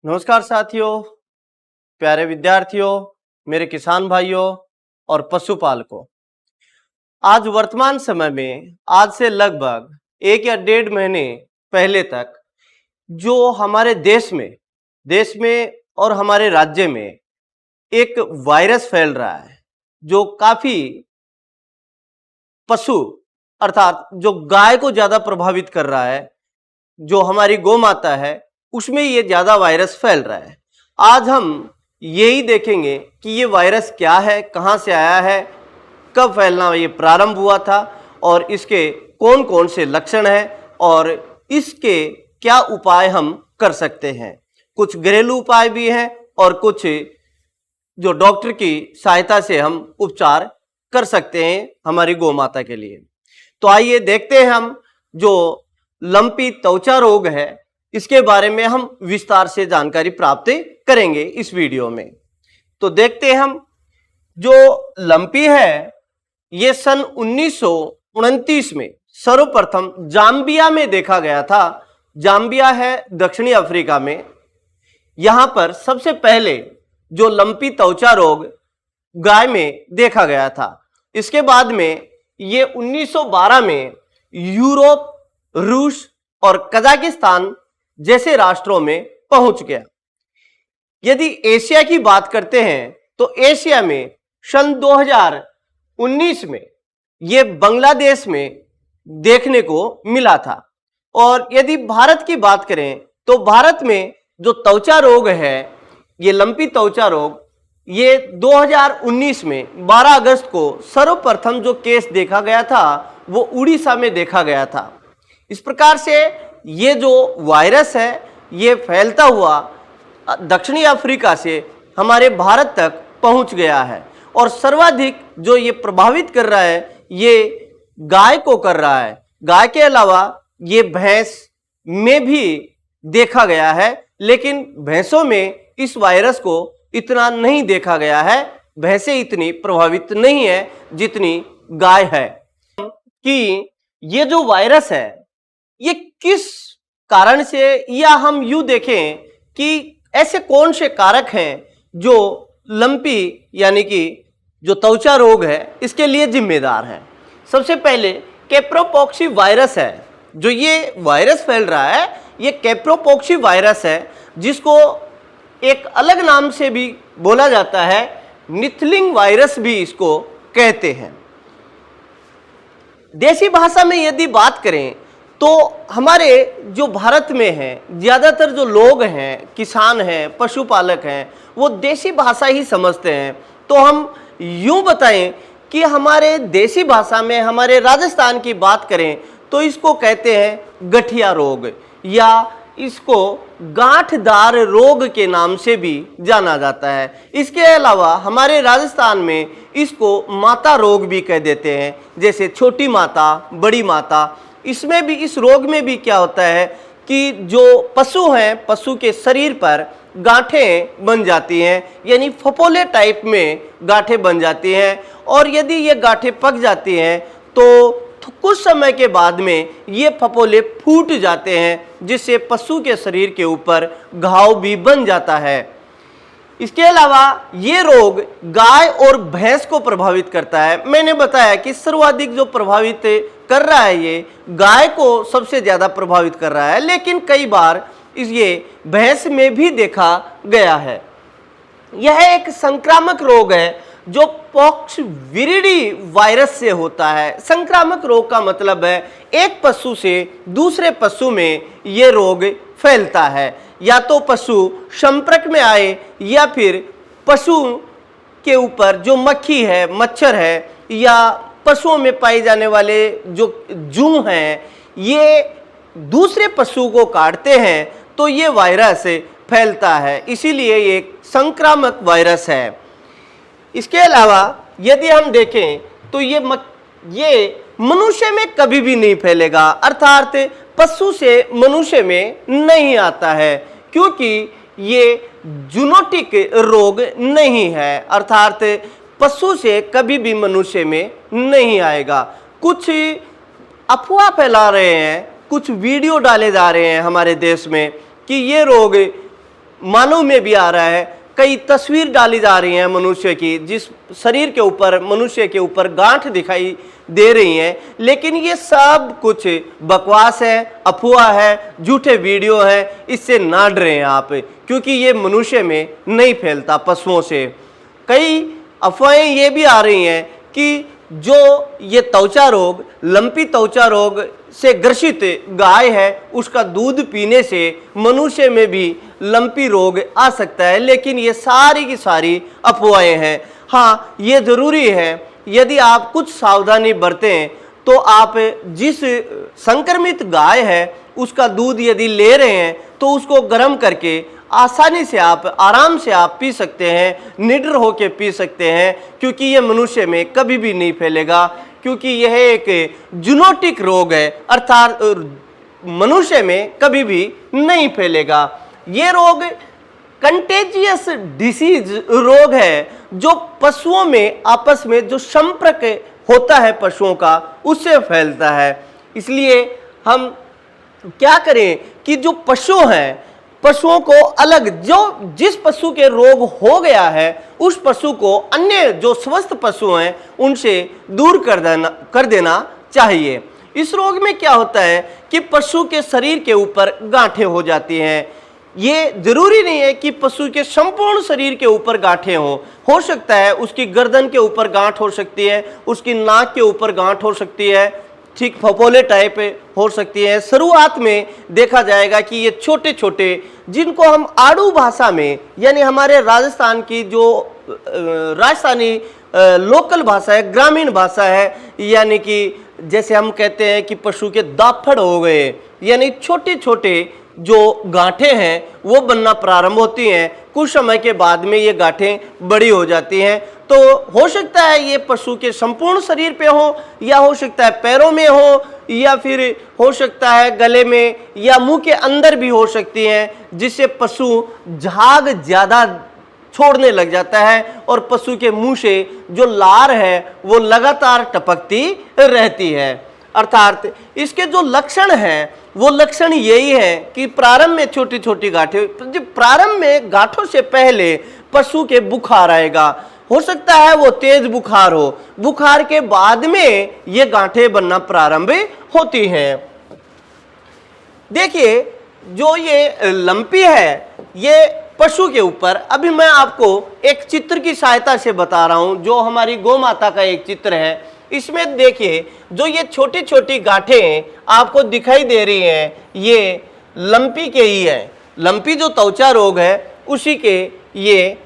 नमस्कार साथियों, प्यारे विद्यार्थियों, मेरे किसान भाइयों और पशुपालकों। आज वर्तमान समय में आज से लगभग 1 या 1.5 महीने पहले तक जो हमारे देश में और हमारे राज्य में एक वायरस फैल रहा है जो काफी पशु अर्थात जो गाय को ज्यादा प्रभावित कर रहा है, जो हमारी गौ माता है उसमें ये ज्यादा वायरस फैल रहा है। आज हम यही देखेंगे कि ये वायरस क्या है, कहां से आया है, कब फैलना ये प्रारंभ हुआ था और इसके कौन कौन से लक्षण हैं और इसके क्या उपाय हम कर सकते हैं। कुछ घरेलू उपाय भी हैं और कुछ जो डॉक्टर की सहायता से हम उपचार कर सकते हैं हमारी गौ माता के लिए। तो आइए देखते हैं हम जो लंपी त्वचा रोग है इसके बारे में हम विस्तार से जानकारी प्राप्त करेंगे इस वीडियो में। तो देखते हैं हम जो लंपी है ये सन 1929 में सर्वप्रथम जाम्बिया में देखा गया था। जाम्बिया है दक्षिणी अफ्रीका में। यहां पर सबसे पहले जो लंपी त्वचा रोग गाय में देखा गया था। इसके बाद में ये 1912 में यूरोप, रूस और कजाकिस्तान जैसे राष्ट्रों में पहुंच गया। यदि एशिया की बात करते हैं तो एशिया में सन 2019 में यह बांग्लादेश में देखने को मिला था। और यदि भारत की बात करें तो भारत में जो त्वचा रोग है, ये लंपी त्वचा रोग, ये 2019 में 12 अगस्त को सर्वप्रथम जो केस देखा गया था वो उड़ीसा में देखा गया था। इस प्रकार से ये जो वायरस है ये फैलता हुआ दक्षिणी अफ्रीका से हमारे भारत तक पहुंच गया है और सर्वाधिक जो ये प्रभावित कर रहा है ये गाय को कर रहा है। गाय के अलावा ये भैंस में भी देखा गया है, लेकिन भैंसों में इस वायरस को इतना नहीं देखा गया है। भैंसें इतनी प्रभावित नहीं है जितनी गाय है। कि ये जो वायरस है ये किस कारण से, या हम यूं देखें कि ऐसे कौन से कारक हैं जो लंपी यानी कि जो त्वचा रोग है इसके लिए जिम्मेदार हैं। सबसे पहले कैप्रोपॉक्सी वायरस है। जो ये वायरस फैल रहा है ये कैप्रोपॉक्सी वायरस है, जिसको एक अलग नाम से भी बोला जाता है, निथलिंग वायरस भी इसको कहते हैं। देसी भाषा में यदि बात करें तो हमारे जो भारत में हैं ज़्यादातर जो लोग हैं, किसान हैं, पशुपालक हैं, वो देसी भाषा ही समझते हैं। तो हम यूं बताएं कि हमारे देसी भाषा में हमारे राजस्थान की बात करें तो इसको कहते हैं गठिया रोग, या इसको गांठदार रोग के नाम से भी जाना जाता है। इसके अलावा हमारे राजस्थान में इसको माता रोग भी कह देते हैं, जैसे छोटी माता, बड़ी माता। इसमें भी, इस रोग में भी क्या होता है कि जो पशु हैं, पशु के शरीर पर गांठें बन जाती हैं, यानी फपोले टाइप में गांठें बन जाती हैं। और यदि ये गांठें पक जाती हैं तो कुछ समय के बाद में ये फपोले फूट जाते हैं, जिससे पशु के शरीर के ऊपर घाव भी बन जाता है। इसके अलावा ये रोग गाय और भैंस को प्रभावित करता है। मैंने बताया कि सर्वाधिक जो प्रभावित कर रहा है ये गाय को सबसे ज्यादा प्रभावित कर रहा है, लेकिन कई बार ये भैंस में भी देखा गया है। यह एक संक्रामक रोग है जो पॉक्स विरिडी वायरस से होता है। संक्रामक रोग का मतलब है एक पशु से दूसरे पशु में यह रोग फैलता है, या तो पशु संपर्क में आए या फिर पशु के ऊपर जो मक्खी है, मच्छर है, या पशुओं में पाए जाने वाले जो जूं हैं ये दूसरे पशु को काटते हैं तो ये वायरस फैलता है। इसीलिए ये एक संक्रामक वायरस है। इसके अलावा यदि हम देखें तो ये मनुष्य में कभी भी नहीं फैलेगा, अर्थात पशु से मनुष्य में नहीं आता है, क्योंकि ये जूनोटिक रोग नहीं है, अर्थात पशु से कभी भी मनुष्य में नहीं आएगा। कुछ अफवाह फैला रहे हैं, कुछ वीडियो डाले जा रहे हैं हमारे देश में कि ये रोग मानव में भी आ रहा है। कई तस्वीर डाली जा रही हैं मनुष्य की, जिस शरीर के ऊपर, मनुष्य के ऊपर गांठ दिखाई दे रही हैं, लेकिन ये सब कुछ बकवास है, अफवाह है, झूठे वीडियो है। इससे ना डरें आप, क्योंकि ये मनुष्य में नहीं फैलता, पशुओं से। कई अफवाहें ये भी आ रही हैं कि जो ये त्वचा रोग, लंपी त्वचा रोग से ग्रसित गाय है, उसका दूध पीने से मनुष्य में भी लंपी रोग आ सकता है। लेकिन ये सारी की सारी अफवाहें हैं। हाँ, ये जरूरी है, यदि आप कुछ सावधानी बरतें तो आप जिस संक्रमित गाय है उसका दूध यदि ले रहे हैं तो उसको गर्म करके आसानी से आप, आराम से आप पी सकते हैं, निडर होकर पी सकते हैं, क्योंकि ये मनुष्य में कभी भी नहीं फैलेगा, क्योंकि यह एक जूनोटिक रोग है, अर्थात मनुष्य में कभी भी नहीं फैलेगा। ये रोग कंटेजियस डिसीज रोग है, जो पशुओं में आपस में जो संपर्क होता है पशुओं का, उससे फैलता है। इसलिए हम क्या करें कि जो पशु हैं, पशुओं को अलग, जो जिस पशु के रोग हो गया है उस पशु को अन्य जो स्वस्थ पशु हैं उनसे दूर कर देना चाहिए। इस रोग में क्या होता है कि पशु के शरीर के ऊपर गांठें हो जाती हैं। ये जरूरी नहीं है कि पशु के संपूर्ण शरीर के ऊपर गांठें हो सकता है उसकी गर्दन के ऊपर गांठ हो सकती है, उसकी नाक के ऊपर गांठ हो सकती है, ठीक फपोले टाइप हो सकती है। शुरुआत में देखा जाएगा कि ये छोटे छोटे, जिनको हम आड़ू भाषा में, यानी हमारे राजस्थान की जो राजस्थानी लोकल भाषा है, ग्रामीण भाषा है, यानी कि जैसे हम कहते हैं कि पशु के दाफड़ हो गए, यानी छोटे छोटे जो गांठें हैं वो बनना प्रारंभ होती हैं। कुछ समय के बाद में ये गांठें बड़ी हो जाती हैं। तो हो सकता है ये पशु के संपूर्ण शरीर पे हो, या हो सकता है पैरों में हो, या फिर हो सकता है गले में या मुंह के अंदर भी हो सकती हैं, जिससे पशु झाग ज्यादा छोड़ने लग जाता है और पशु के मुंह से जो लार है वो लगातार टपकती रहती है। अर्थात इसके जो लक्षण हैं वो लक्षण यही है कि प्रारंभ में छोटी छोटी गांठें, प्रारंभ में गांठों से पहले पशु के बुखार आएगा, हो सकता है वो तेज बुखार हो, बुखार के बाद में ये गांठें बनना प्रारंभ होती हैं। देखिए, जो ये लंपी है ये पशु के ऊपर, अभी मैं आपको एक चित्र की सहायता से बता रहा हूं, जो हमारी गौ माता का एक चित्र है। इसमें देखिए, जो ये छोटी छोटी गांठें आपको दिखाई दे रही हैं, ये लंपी के ही है, लंपी जो त्वचा रोग है उसी के ये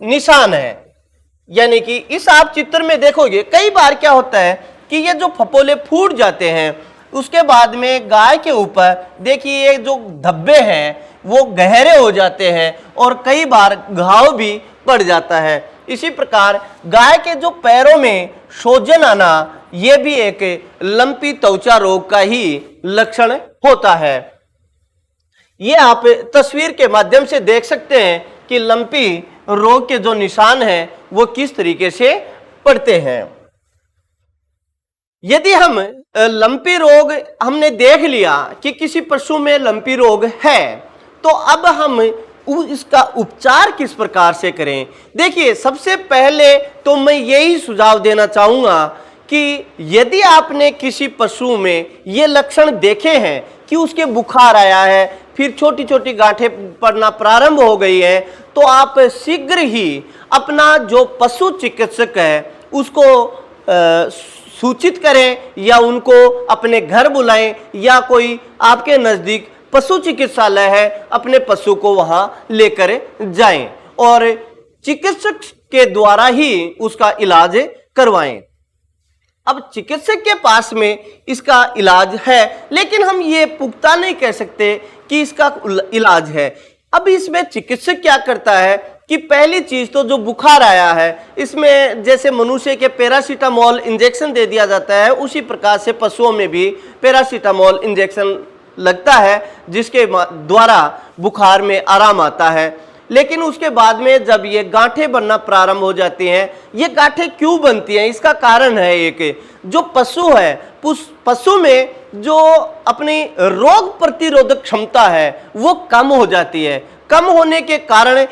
निशान है। यानी कि इस आप चित्र में देखोगे, कई बार क्या होता है कि ये जो फपोले फूट जाते हैं, उसके बाद में गाय के ऊपर देखिए ये जो धब्बे हैं वो गहरे हो जाते हैं और कई बार घाव भी पड़ जाता है। इसी प्रकार गाय के जो पैरों में सूजन आना, ये भी एक लंपी त्वचा रोग का ही लक्षण होता है। ये आप तस्वीर के माध्यम से देख सकते हैं कि लंपी रोग के जो निशान हैं वो किस तरीके से पड़ते हैं। यदि हम लंपी रोग हमने देख लिया कि किसी पशु में लंपी रोग है, तो अब हम इसका उपचार किस प्रकार से करें। देखिए, सबसे पहले तो मैं यही सुझाव देना चाहूंगा कि यदि आपने किसी पशु में ये लक्षण देखे हैं कि उसके बुखार आया है, फिर छोटी छोटी गांठें पड़ना प्रारंभ हो गई है, तो आप शीघ्र ही अपना जो पशु चिकित्सक है उसको सूचित करें, या उनको अपने घर बुलाएं, या कोई आपके नजदीक पशु चिकित्सालय है, अपने पशु को वहां लेकर जाएं और चिकित्सक के द्वारा ही उसका इलाज करवाएं। अब चिकित्सक के पास में इसका इलाज है, लेकिन हम ये पुख्ता नहीं कह सकते कि इसका इलाज है। अब इसमें चिकित्सक क्या करता है कि पहली चीज तो जो बुखार आया है, इसमें जैसे मनुष्य के पैरासीटामोल इंजेक्शन दे दिया जाता है, उसी प्रकार से पशुओं में भी पैरासीटामोल इंजेक्शन लगता है, जिसके द्वारा बुखार में आराम आता है। लेकिन उसके बाद में जब ये गांठें बनना प्रारंभ हो जाती हैं, ये गांठें क्यों बनती हैं, इसका कारण है एक, जो पशु है, पशु में जो अपनी रोग प्रतिरोधक क्षमता है वो कम हो जाती है। कम होने के कारण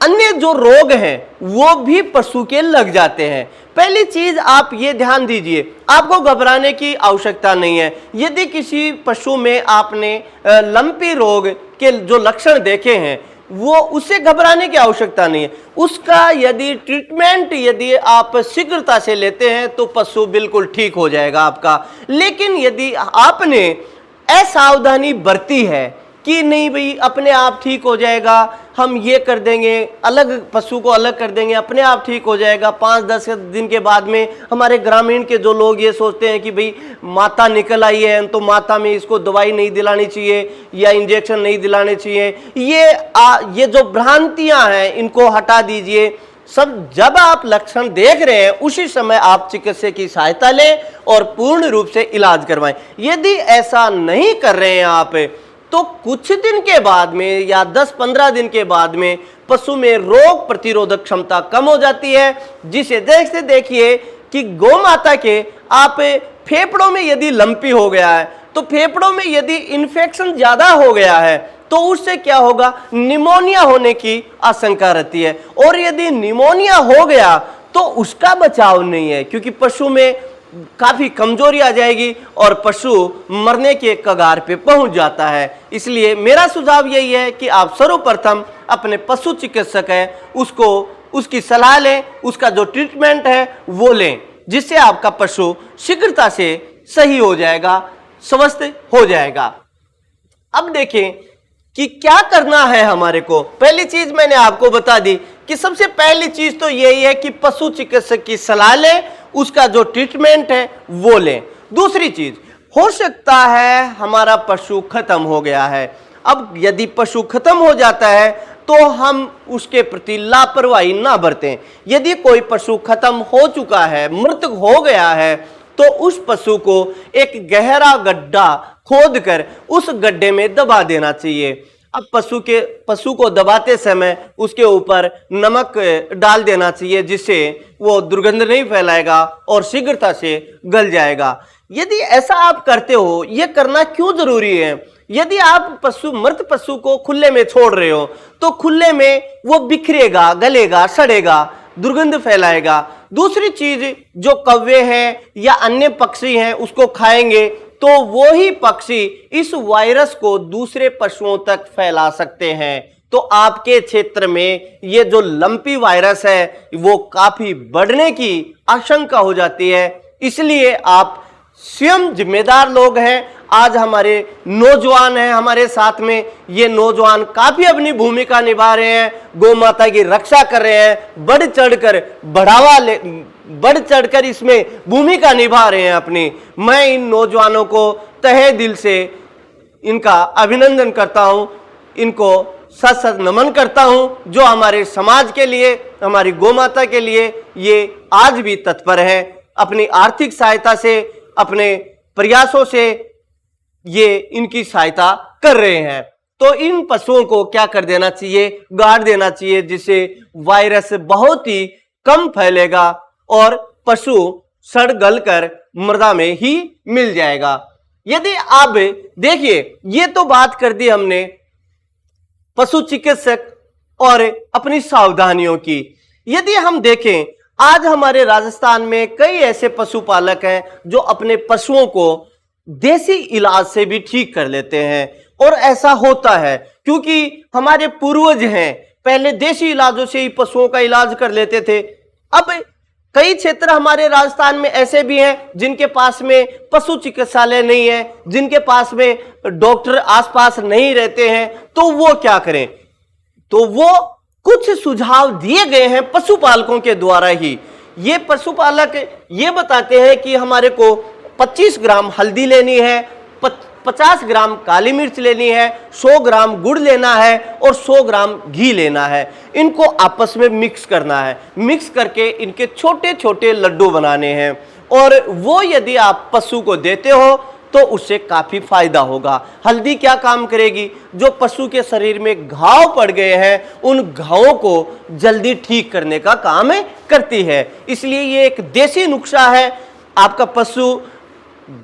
अन्य जो रोग हैं वो भी पशु के लग जाते हैं। पहली चीज आप ये ध्यान दीजिए, आपको घबराने की आवश्यकता नहीं है। यदि किसी पशु में आपने लंपी रोग के जो लक्षण देखे हैं वो उससे घबराने की आवश्यकता नहीं है। उसका यदि ट्रीटमेंट यदि आप शीघ्रता से लेते हैं तो पशु बिल्कुल ठीक हो जाएगा आपका। लेकिन यदि आपने असावधानी बरती है कि नहीं भाई अपने आप ठीक हो जाएगा, हम ये कर देंगे, अलग पशु को अलग कर देंगे, अपने आप ठीक हो जाएगा, 5-10 दिन के बाद में हमारे ग्रामीण के जो लोग ये सोचते हैं कि भाई माता निकल आई है तो माता में इसको दवाई नहीं दिलानी चाहिए या इंजेक्शन नहीं दिलाने चाहिए, ये जो भ्रांतियां हैं इनको हटा दीजिए। सब जब आप लक्षण देख रहे हैं उसी समय आप चिकित्सक की सहायता लें और पूर्ण रूप से इलाज करवाएं। यदि ऐसा नहीं कर रहे हैं आप तो कुछ दिन के बाद में या 10-15 दिन के बाद में पशु में रोग प्रतिरोधक क्षमता कम हो जाती है, जिसे देखते देखिए कि गौ माता के आप फेफड़ों में यदि लंपी हो गया है तो फेफड़ों में यदि इन्फेक्शन ज्यादा हो गया है तो उससे क्या होगा, निमोनिया होने की आशंका रहती है। और यदि निमोनिया हो गया तो उसका बचाव नहीं है, क्योंकि पशु में काफी कमजोरी आ जाएगी और पशु मरने के कगार पे पहुंच जाता है। इसलिए मेरा सुझाव यही है कि आप सर्वप्रथम अपने पशु चिकित्सक है उसकी सलाह लें, उसका जो ट्रीटमेंट है वो लें, जिससे आपका पशु शीघ्रता से सही हो जाएगा, स्वस्थ हो जाएगा। अब देखें कि क्या करना है हमारे को। पहली चीज मैंने आपको बता दी कि सबसे पहली चीज तो यही है कि पशु चिकित्सक की सलाह लें, उसका जो ट्रीटमेंट है वो लें। दूसरी चीज, हो सकता है हमारा पशु खत्म हो गया है। अब यदि पशु खत्म हो जाता है तो हम उसके प्रति लापरवाही ना बरतें। यदि कोई पशु खत्म हो चुका है, मृतक हो गया है, तो उस पशु को एक गहरा गड्ढा खोदकर उस गड्ढे में दबा देना चाहिए। अब पशु को दबाते समय उसके ऊपर नमक डाल देना चाहिए, जिससे वो दुर्गंध नहीं फैलाएगा और शीघ्रता से गल जाएगा। यदि ऐसा आप करते हो, ये करना क्यों जरूरी है? यदि आप मृत पशु को खुले में छोड़ रहे हो तो खुले में वो बिखरेगा, गलेगा, सड़ेगा, दुर्गंध फैलाएगा। दूसरी चीज, जो कौवे हैं या अन्य पक्षी हैं उसको खाएंगे तो वो ही पक्षी इस वायरस को दूसरे पशुओं तक फैला सकते हैं। तो आपके क्षेत्र में ये जो लंपी वायरस है वो काफी बढ़ने की आशंका हो जाती है। इसलिए आप स्वयं जिम्मेदार लोग हैं। आज हमारे नौजवान हैं हमारे साथ में, ये नौजवान काफी अपनी भूमिका निभा रहे हैं, गौ माता की रक्षा कर रहे हैं, बढ़ चढ़कर इसमें भूमिका निभा रहे हैं अपनी। मैं इन नौजवानों को तहे दिल से इनका अभिनंदन करता हूं, इनको सत सत नमन करता हूं, जो हमारे समाज के लिए, हमारी गौ माता के लिए ये आज भी तत्पर है। अपनी आर्थिक सहायता से, अपने प्रयासों से ये इनकी सहायता कर रहे हैं। तो इन पशुओं को क्या कर देना चाहिए, गाड़ देना चाहिए, जिससे वायरस बहुत ही कम फैलेगा और पशु सड़ गल कर मृदा में ही मिल जाएगा। यदि आप देखिए, ये तो बात कर दी हमने पशु चिकित्सक और अपनी सावधानियों की। यदि हम देखें, आज हमारे राजस्थान में कई ऐसे पशुपालक हैं जो अपने पशुओं को देसी इलाज से भी ठीक कर लेते हैं। और ऐसा होता है क्योंकि हमारे पूर्वज हैं, पहले देसी इलाजों से ही पशुओं का इलाज कर लेते थे। अब कई क्षेत्र हमारे राजस्थान में ऐसे भी हैं जिनके पास में पशु चिकित्सालय नहीं है, जिनके पास में डॉक्टर आसपास नहीं रहते हैं। तो वो क्या करें? तो वो कुछ सुझाव दिए गए हैं पशुपालकों के द्वारा ही। ये पशुपालक ये बताते हैं कि हमारे को 25 ग्राम हल्दी लेनी है, 50 ग्राम काली मिर्च लेनी है, 100 ग्राम गुड़ लेना है और 100 ग्राम घी लेना है। इनको आपस में मिक्स करना है, मिक्स करके इनके छोटे छोटे लड्डू बनाने हैं। और वो यदि आप पशु को देते हो तो उससे काफी फायदा होगा। हल्दी क्या काम करेगी? जो पशु के शरीर में घाव पड़ गए हैं उन घावों को जल्दी ठीक करने का काम करती है। इसलिए ये एक देसी नुस्खा है, आपका पशु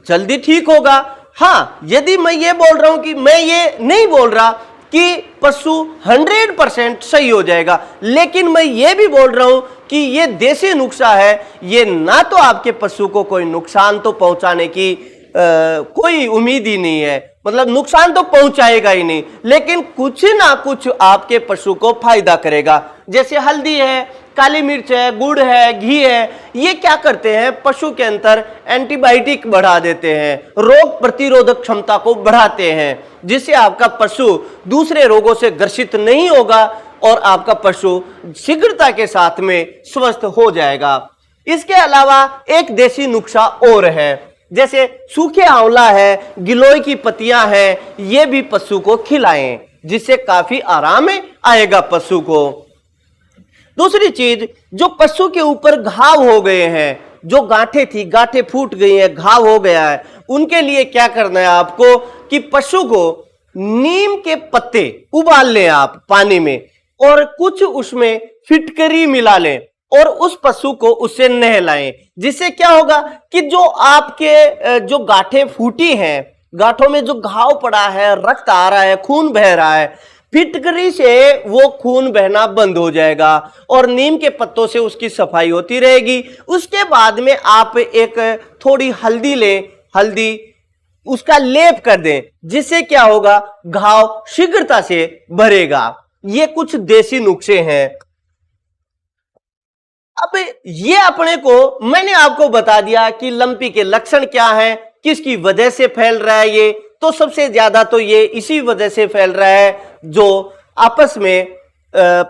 जल्दी ठीक होगा। हाँ, यदि मैं ये बोल रहा हूं कि मैं ये नहीं बोल रहा कि पशु 100% सही हो जाएगा। लेकिन मैं ये भी बोल रहा हूं कि ये देसी नुस्खा है, ये ना तो आपके पशु को कोई नुकसान तो पहुंचाने की कोई उम्मीद ही नहीं है, मतलब नुकसान तो पहुंचाएगा ही नहीं, लेकिन कुछ ना कुछ आपके पशु को फायदा करेगा। जैसे हल्दी है, काली मिर्च है, गुड़ है, घी है, ये क्या करते हैं, पशु के अंदर एंटीबायोटिक बढ़ा देते हैं, रोग प्रतिरोधक क्षमता को बढ़ाते हैं, जिससे आपका पशु दूसरे रोगों से ग्रसित नहीं होगा और आपका पशु शीघ्रता के साथ में स्वस्थ हो जाएगा। इसके अलावा एक देसी नुस्खा और है, जैसे सूखे आंवला है, गिलोय की पत्तियां हैं, ये भी पशु को खिलाएं, जिससे काफी आराम आएगा पशु को। दूसरी चीज, जो पशु के ऊपर घाव हो गए हैं, जो गांठें थी, गांठें फूट गई हैं, घाव हो गया है, उनके लिए क्या करना है आपको कि पशु को नीम के पत्ते उबाल लें आप पानी में और कुछ उसमें फिटकरी मिला लें और उस पशु को उससे नहलाएं, जिससे क्या होगा कि जो आपके जो गांठें फूटी हैं, गांठों में जो घाव पड़ा है, रक्त आ रहा है, खून बह रहा है, फिटकरी से वो खून बहना बंद हो जाएगा और नीम के पत्तों से उसकी सफाई होती रहेगी। उसके बाद में आप एक थोड़ी हल्दी लें, हल्दी उसका लेप कर दें, जिससे क्या होगा, घाव शीघ्रता से भरेगा। ये कुछ देसी नुस्खे हैं। अब ये अपने को मैंने आपको बता दिया कि लंपी के लक्षण क्या है, किसकी वजह से फैल रहा है ये, तो सबसे ज्यादा तो ये इसी वजह से फैल रहा है जो आपस में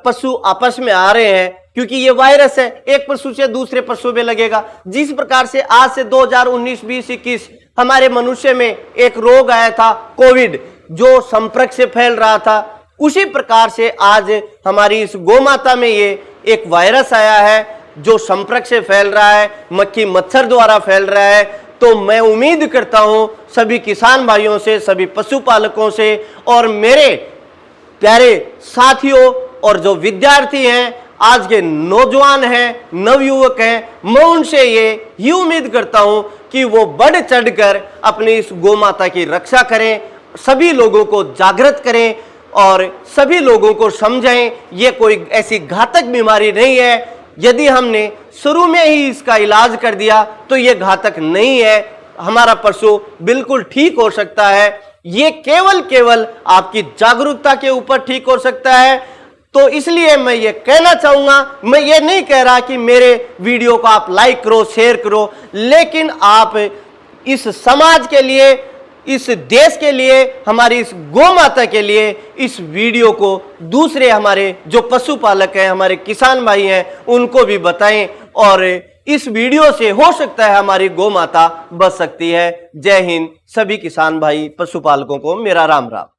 पशु आपस में आ रहे हैं, क्योंकि ये वायरस है, एक पशु से दूसरे पशु में लगेगा। जिस प्रकार से आज से 2019, 20, 21 हमारे मनुष्य में एक रोग आया था कोविड, जो संपर्क से फैल रहा था, उसी प्रकार से आज हमारी इस गोमाता में ये एक वायरस आया है जो संपर्क से फैल रहा है, मक्खी मच्छर द्वारा फैल रहा है। तो मैं उम्मीद करता हूं सभी किसान भाइयों से, सभी पशुपालकों से और मेरे प्यारे साथियों और जो विद्यार्थी हैं, आज के नौजवान हैं, नवयुवक हैं, मैं उनसे ये उम्मीद करता हूं कि वो बढ़ चढ़कर अपनी इस गोमाता की रक्षा करें, सभी लोगों को जागृत करें और सभी लोगों को समझाएं ये कोई ऐसी घातक बीमारी नहीं है। यदि हमने शुरू में ही इसका इलाज कर दिया तो ये घातक नहीं है, हमारा पशु बिल्कुल ठीक हो सकता है। ये केवल आपकी जागरूकता के ऊपर ठीक हो सकता है। तो इसलिए मैं ये कहना चाहूंगा, मैं ये नहीं कह रहा कि मेरे वीडियो को आप लाइक करो, शेयर करो, लेकिन आप इस समाज के लिए, इस देश के लिए, हमारी इस गौ माता के लिए इस वीडियो को दूसरे हमारे जो पशुपालक हैं, हमारे किसान भाई हैं, उनको भी बताएं और इस वीडियो से हो सकता है हमारी गौ माता बच सकती है। जय हिंद। सभी किसान भाई पशुपालकों को मेरा राम राम।